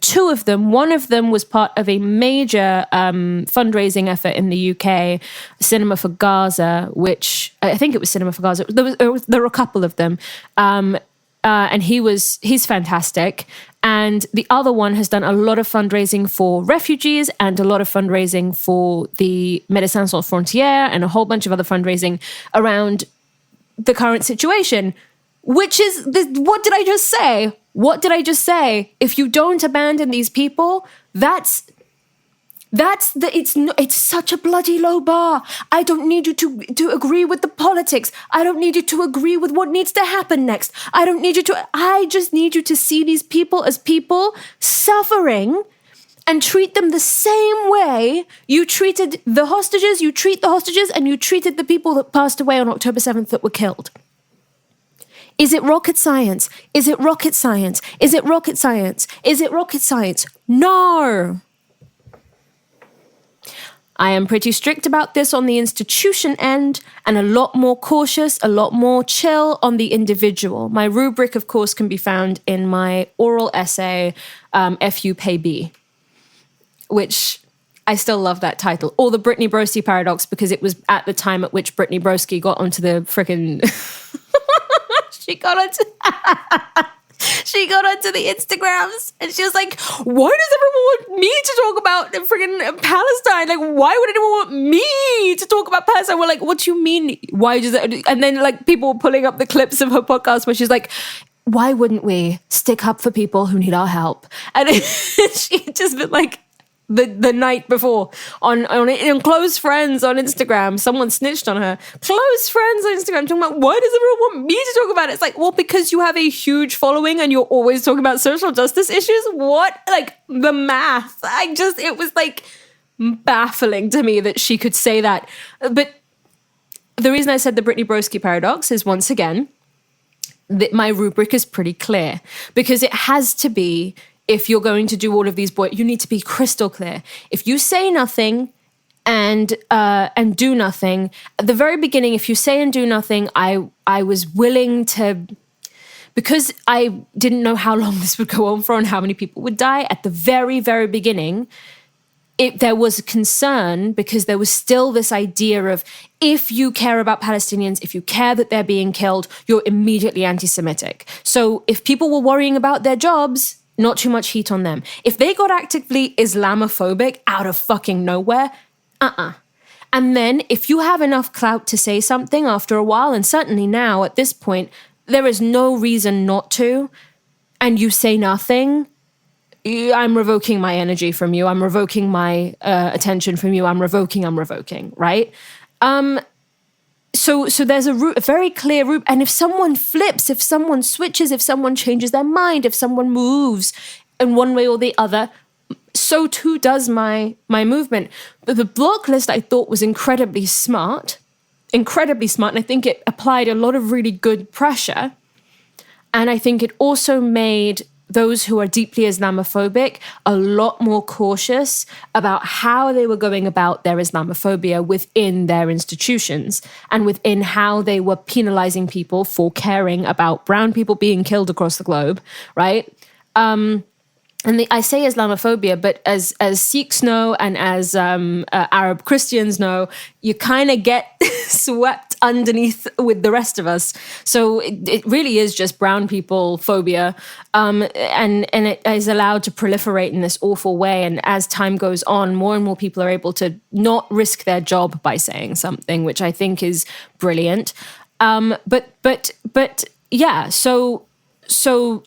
one of them was part of a major fundraising effort in the UK, Cinema for Gaza, which, I think it was Cinema for Gaza, there were a couple of them, and he's fantastic. And the other one has done a lot of fundraising for refugees and a lot of fundraising for the Médecins Sans Frontières and a whole bunch of other fundraising around the current situation, which is, what did I just say? What did I just say? If you don't abandon these people, it's such a bloody low bar. I don't need you to agree with the politics. I don't need you to agree with what needs to happen next. I just need you to see these people as people suffering and treat them the same way you treated the hostages, you treat the hostages, and you treated the people that passed away on October 7th that were killed. Is it rocket science? Is it rocket science? Is it rocket science? Is it rocket science? No. I am pretty strict about this on the institution end and a lot more cautious, a lot more chill on the individual. My rubric, of course, can be found in my oral essay, FU Pay B, which I still love that title. Or the Brittany Broski paradox, because it was at the time at which Brittany Broski got onto the frickin' She got onto the Instagrams and she was like, why does everyone want me to talk about friggin' Palestine? Like, why would anyone want me to talk about Palestine? We're like, what do you mean? Why does that? And then like people were pulling up the clips of her podcast where she's like, why wouldn't we stick up for people who need our help? And she had just been like, the night before on close friends on Instagram, someone snitched on her. Close friends on Instagram talking about, why does everyone want me to talk about it? It's like, well, because you have a huge following and you're always talking about social justice issues. What? Like the math. It was like baffling to me that she could say that. But the reason I said the Brittany Broski paradox is, once again, that my rubric is pretty clear, because it has to be. If you're going to do all of these, you need to be crystal clear. If you say nothing and do nothing, at the very beginning, if you say and do nothing, I was willing to, because I didn't know how long this would go on for and how many people would die. At the very, very beginning, there was a concern because there was still this idea of, if you care about Palestinians, if you care that they're being killed, you're immediately anti-Semitic. So if people were worrying about their jobs, not too much heat on them. If they got actively Islamophobic out of fucking nowhere, And then if you have enough clout to say something after a while, and certainly now at this point, there is no reason not to, and you say nothing, I'm revoking my energy from you. I'm revoking my attention from you. I'm revoking, right? So there's a very clear route. And if someone flips, if someone switches, if someone changes their mind, if someone moves in one way or the other, so too does my movement. But the block list I thought was incredibly smart. And I think it applied a lot of really good pressure. And I think it also made those who are deeply Islamophobic a lot more cautious about how they were going about their Islamophobia within their institutions and within how they were penalizing people for caring about brown people being killed across the globe, right? I say Islamophobia, but as Sikhs know and as Arab Christians know, you kind of get swept underneath with the rest of us. So it really is just brown people phobia, and it is allowed to proliferate in this awful way. And as time goes on, more and more people are able to not risk their job by saying something, which I think is brilliant. But yeah, So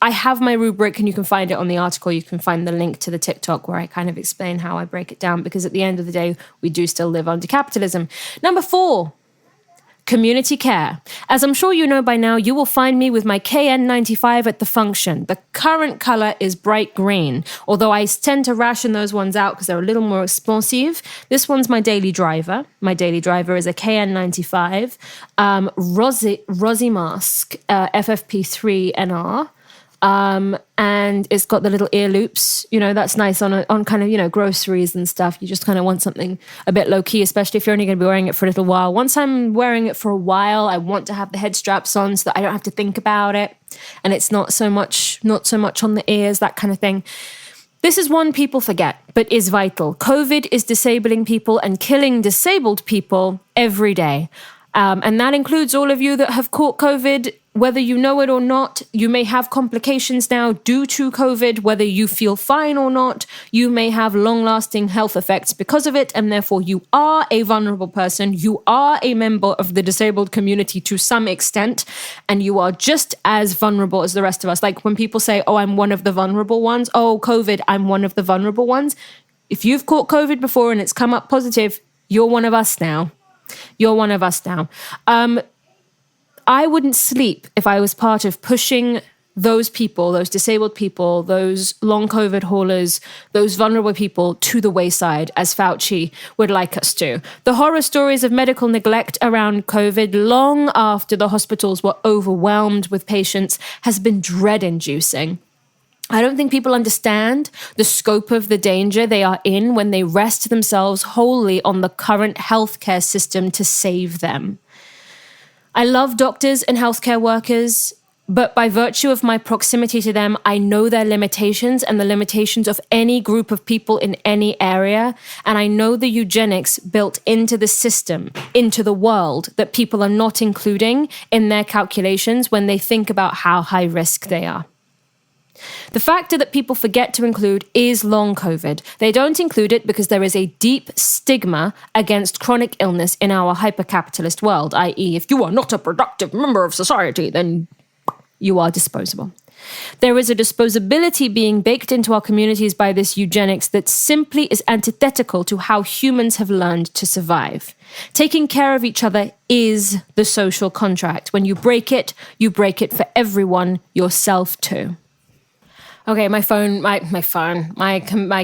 I have my rubric, and you can find it on the article. You can find the link to the TikTok where I kind of explain how I break it down, because at the end of the day, we do still live under capitalism. Number 4, community care. As I'm sure you know by now, you will find me with my KN95 at the function. The current color is bright green, although I tend to ration those ones out because they're a little more expensive. This one's my daily driver. My daily driver is a KN95 Rosy Mask FFP3 NR. And it's got the little ear loops, that's nice on kind of, groceries and stuff. You just kind of want something a bit low key, especially if you're only going to be wearing it for a little while. Once I'm wearing it for a while, I want to have the head straps on so that I don't have to think about it. And it's not so much on the ears, that kind of thing. This is one people forget, but is vital. COVID is disabling people and killing disabled people every day. And that includes all of you that have caught COVID, whether you know it or not. You may have complications now due to COVID, whether you feel fine or not. You may have long-lasting health effects because of it, and therefore you are a vulnerable person. You are a member of the disabled community to some extent, and you are just as vulnerable as the rest of us. Like when people say, oh, I'm one of the vulnerable ones. Oh, COVID, I'm one of the vulnerable ones. If you've caught COVID before and it's come up positive, you're one of us now. You're one of us now. I wouldn't sleep if I was part of pushing those people, those disabled people, those long COVID haulers, those vulnerable people to the wayside, as Fauci would like us to. The horror stories of medical neglect around COVID long after the hospitals were overwhelmed with patients has been dread-inducing. I don't think people understand the scope of the danger they are in when they rest themselves wholly on the current healthcare system to save them. I love doctors and healthcare workers, but by virtue of my proximity to them, I know their limitations and the limitations of any group of people in any area. And I know the eugenics built into the system, into the world, that people are not including in their calculations when they think about how high risk they are. The factor that people forget to include is long COVID. They don't include it because there is a deep stigma against chronic illness in our hyper-capitalist world, i.e., if you are not a productive member of society, then you are disposable. There is a disposability being baked into our communities by this eugenics that simply is antithetical to how humans have learned to survive. Taking care of each other is the social contract. When you break it for everyone, yourself too. Okay, my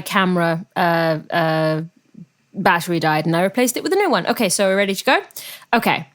camera battery died and I replaced it with a new one. Okay, so we're ready to go? Okay.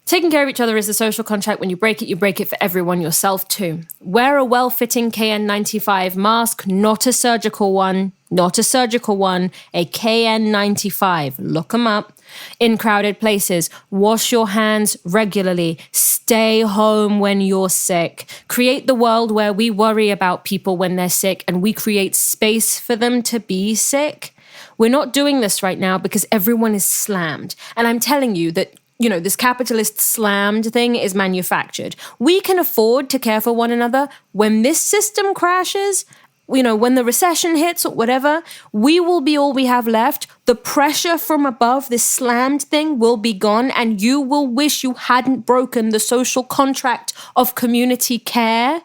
Taking care of each other is the social contract. When you break it for everyone, yourself too. Wear a well-fitting KN95 mask, not a surgical one, a KN95. Look them up. In crowded places, wash your hands regularly. Stay home when you're sick. Create the world where we worry about people when they're sick and we create space for them to be sick. We're not doing this right now because everyone is slammed. And I'm telling you that, this capitalist slammed thing is manufactured. We can afford to care for one another. When this system crashes, when the recession hits or whatever, we will be all we have left. The pressure from above, this slammed thing, will be gone, and you will wish you hadn't broken the social contract of community care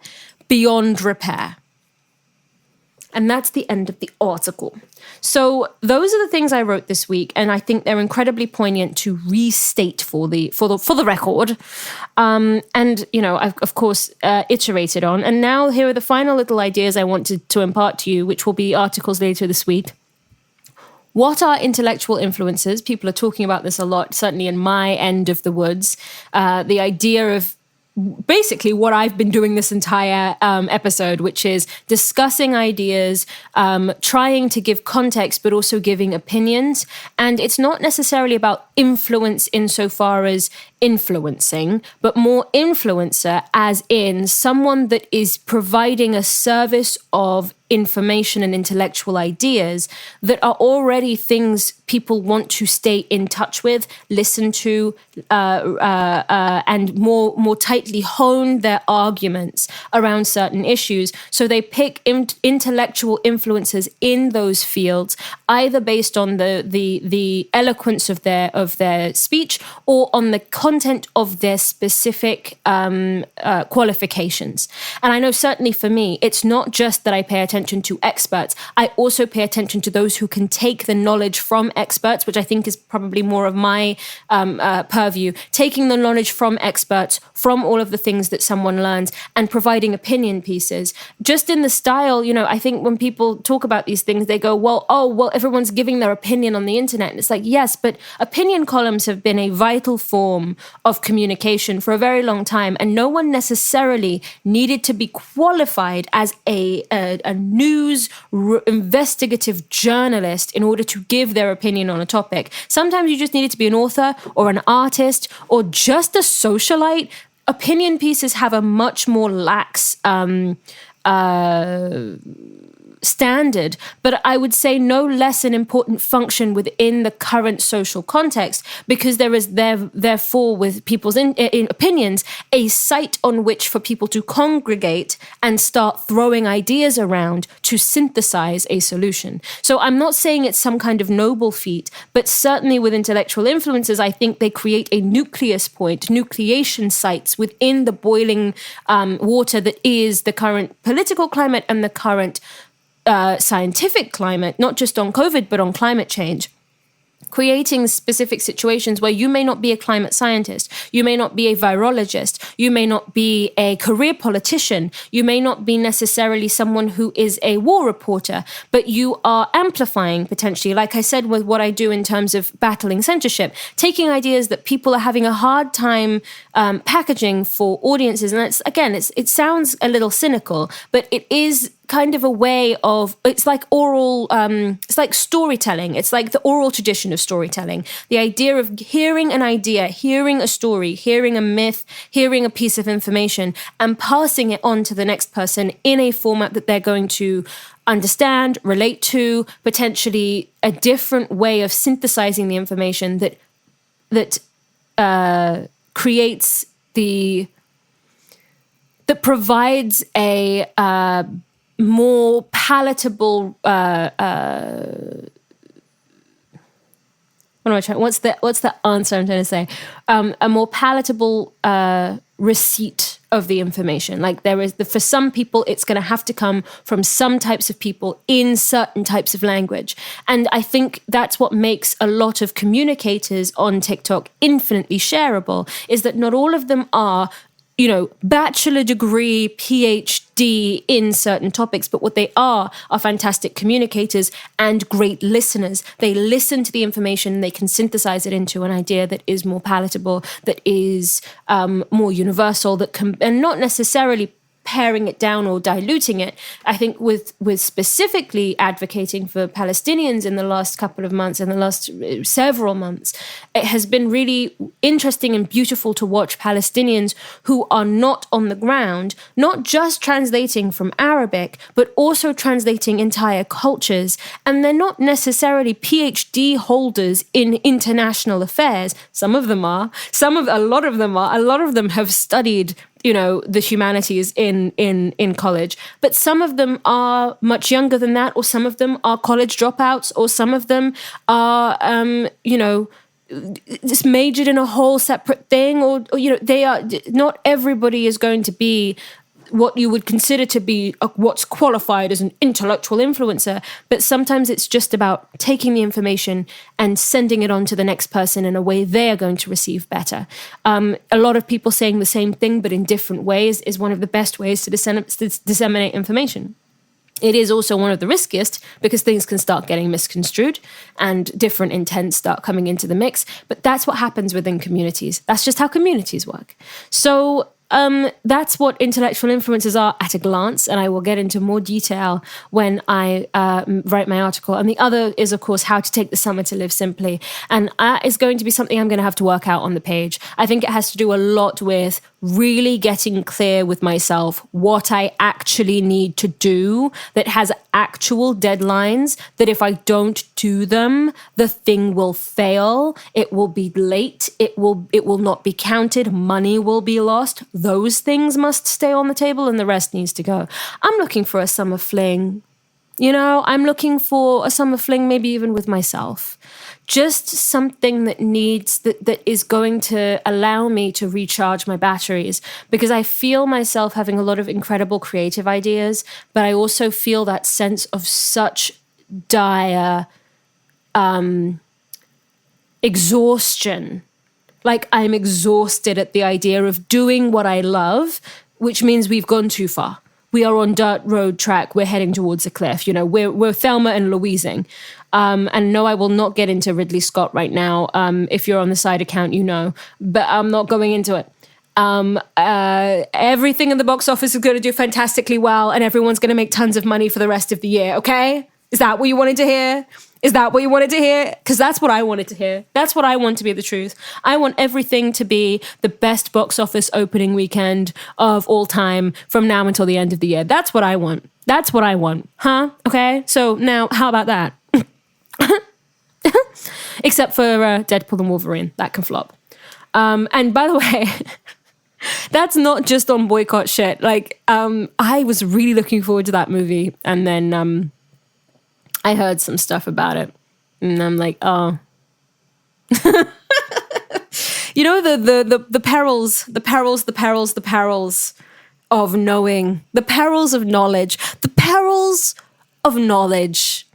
beyond repair. And that's the end of the article. So those are the things I wrote this week, and I think they're incredibly poignant to restate for the record. And I've of course iterated on. And now here are the final little ideas I wanted to impart to you, which will be articles later this week. What are intellectual influences? People are talking about this a lot, certainly in my end of the woods. The idea of basically what I've been doing this entire episode, which is discussing ideas, trying to give context, but also giving opinions. And it's not necessarily about influence insofar as influencing, but more influencer as in someone that is providing a service of information and intellectual ideas that are already things people want to stay in touch with, listen to, and more tightly hone their arguments around certain issues. So they pick intellectual influences in those fields, either based on the eloquence of their speech or on the content of their specific qualifications. And I know certainly for me, it's not just that I pay attention to experts. I also pay attention to those who can take the knowledge from experts, which I think is probably more of my purview, taking the knowledge from experts, from all of the things that someone learns, and providing opinion pieces. Just in the style, I think when people talk about these things, they go, well, everyone's giving their opinion on the internet. And it's like, yes, but opinion columns have been a vital form of communication for a very long time, and no one necessarily needed to be qualified as a news investigative journalist in order to give their opinion on a topic. Sometimes you just needed to be an author or an artist or just a socialite. Opinion pieces have a much more lax standard, but I would say no less an important function within the current social context, because there is therefore with people's in opinions a site on which for people to congregate and start throwing ideas around to synthesize a solution. So I'm not saying it's some kind of noble feat, but certainly with intellectual influences, I think they create a nucleus point, nucleation sites within the boiling water that is the current political climate and the current scientific climate, not just on COVID, but on climate change. Creating specific situations where you may not be a climate scientist, you may not be a virologist, you may not be a career politician, you may not be necessarily someone who is a war reporter, but you are amplifying potentially, like I said, with what I do in terms of battling censorship, taking ideas that people are having a hard time packaging for audiences. And it sounds a little cynical, but it is kind of a way of, it's like oral, it's like storytelling. It's like the oral tradition of storytelling. The idea of hearing an idea, hearing a story, hearing a myth, hearing a piece of information, and passing it on to the next person in a format that they're going to understand, relate to, potentially a different way of synthesizing the information that creates that provides a more palatable what's the answer I'm trying to say? A more palatable receipt of the information. Like for some people, it's going to have to come from some types of people in certain types of language. And I think that's what makes a lot of communicators on TikTok infinitely shareable, is that not all of them are bachelor degree, PhD in certain topics, but what they are fantastic communicators and great listeners. They listen to the information and they can synthesize it into an idea that is more palatable, that is more universal, that can, and not necessarily, paring it down or diluting it. I think with specifically advocating for Palestinians in the last couple of months, in the last several months, it has been really interesting and beautiful to watch Palestinians who are not on the ground, not just translating from Arabic, but also translating entire cultures. And they're not necessarily PhD holders in international affairs. Some of them are. A lot of them are. A lot of them have studied, the humanities in college. But some of them are much younger than that, or some of them are college dropouts, or some of them are, just majored in a whole separate thing, or they are. Not everybody is going to be what you would consider to be what's qualified as an intellectual influencer, but sometimes it's just about taking the information and sending it on to the next person in a way they're going to receive better. A lot of people saying the same thing, but in different ways, is one of the best ways to disseminate information. It is also one of the riskiest because things can start getting misconstrued and different intents start coming into the mix. But that's what happens within communities. That's just how communities work. So that's what intellectual influencers are at a glance, and I will get into more detail when I write my article. And the other is, of course, how to take the summer to live simply. And that is going to be something I'm going to have to work out on the page. I think it has to do a lot with really getting clear with myself what I actually need to do that has actual deadlines, that if I don't do them, the thing will fail, it will be late, it will not be counted, money will be lost. Those things must stay on the table and the rest needs to go. I'm looking for a summer fling. I'm looking for a summer fling, maybe even with myself. Just something that is going to allow me to recharge my batteries, because I feel myself having a lot of incredible creative ideas, but I also feel that sense of such dire exhaustion. Like, I'm exhausted at the idea of doing what I love, which means we've gone too far. We are on dirt road track. We're heading towards a cliff. We're Thelma and Louising. And no, I will not get into Ridley Scott right now. If you're on the side account, but I'm not going into it. Everything in the box office is going to do fantastically well, and everyone's going to make tons of money for the rest of the year. Okay? Is that what you wanted to hear? Is that what you wanted to hear? Because that's what I wanted to hear. That's what I want to be the truth. I want everything to be the best box office opening weekend of all time from now until the end of the year. That's what I want. That's what I want. Huh? Okay? So now, how about that? Except for Deadpool and Wolverine. That can flop. And by the way, that's not just on boycott shit. Like, I was really looking forward to that movie. And then I heard some stuff about it. And I'm like, oh. The perils of knowing. The perils of knowledge. The perils of knowledge.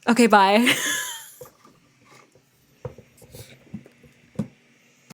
Okay, bye.